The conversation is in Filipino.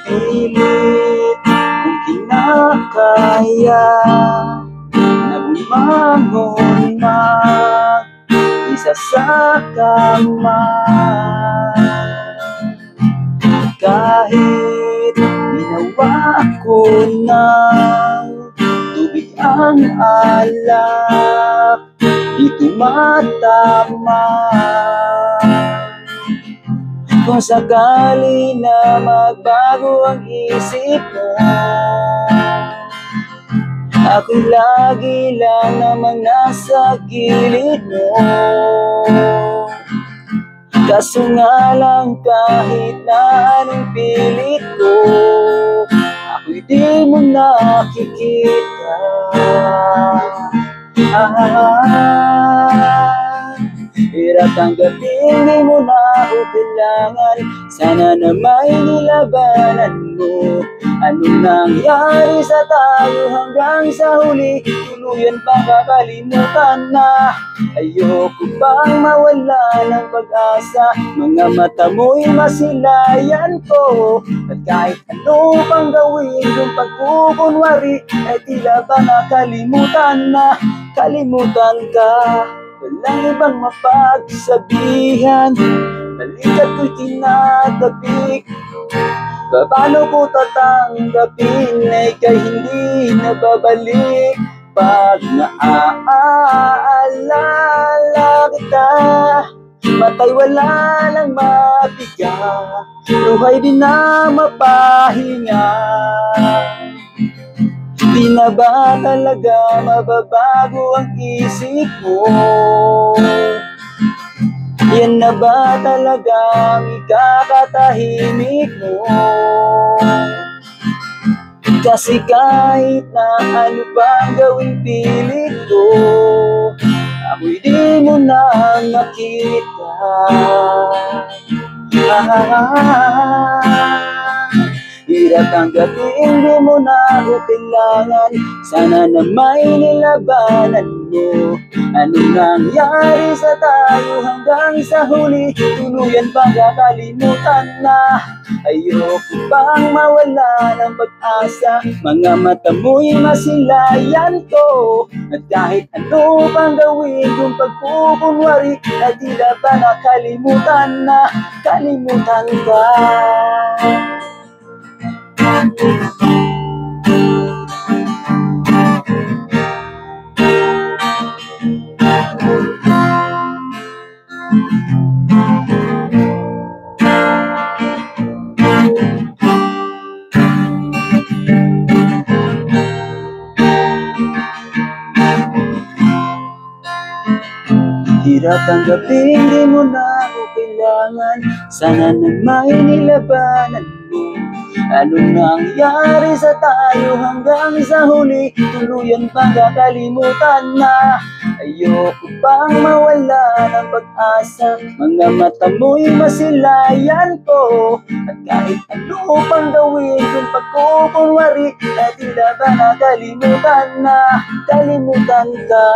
Pilit kung kinakaya na bumangon mag-isa sa kama, kahit ginawa ko ng tubig ang alak, di tumatama. Kung sakali na magbago ang isip mo, ako'y lagi lang namang nasa gilid mo. Kaso nga lang kahit na anong pilit ko, ako'y di mo nakikita. Hirap tanggapin, di mo na ako kailangan. Sana na may nilabanan mo. Anong nangyari sa tayo hanggang sa huli? Tuluyan pa kakalimutan na. Ayoko bang mawala ng pag-asa? Mga mata mo'y masilayan ko. At kahit ano pang gawin yung pagkukunwari, ay tila ba nakalimutan na. Kalimutan ka, walang ibang mapagsabihan. Balikat ko'y tinatapik, paano ko tatanggapin ay kay hindi nababalik? Pag naaalala kita, matay wala lang mapiga, luhay din na mapahinga. Di na ba talaga mababago ang isip mo? Yan na ba talaga ang ikakatahimik mo? Kasi kahit na ano pang gawing pilit ko, ako'y di mo na makita. Hirap tanggapin, di mo na ako kailangan. Sana na may nilabanan mo. Anong nangyari sa tayo hanggang sa huli? Tuluyan bang kakalimutan na. Ayoko bang mawala ng pag-asa? Mga mata mo'y masilayan ko. At kahit ano pang gawin yung pagkukunwari, na tila ba nakalimutan na. Kalimutan ka. Hirap tanggapin, di mo na ako kailangan. Sana na may nilabanan mo. Anong nangyari sa tayo hanggang sa huli? Tuluyan bang kakalimutan na. Ayoko bang mawala ng pag-asa? Mga mata mo'y masilayan ko. At kahit ano pang gawin yung pagkukunwari, na tila ba nakalimutan na. Kalimutan ka.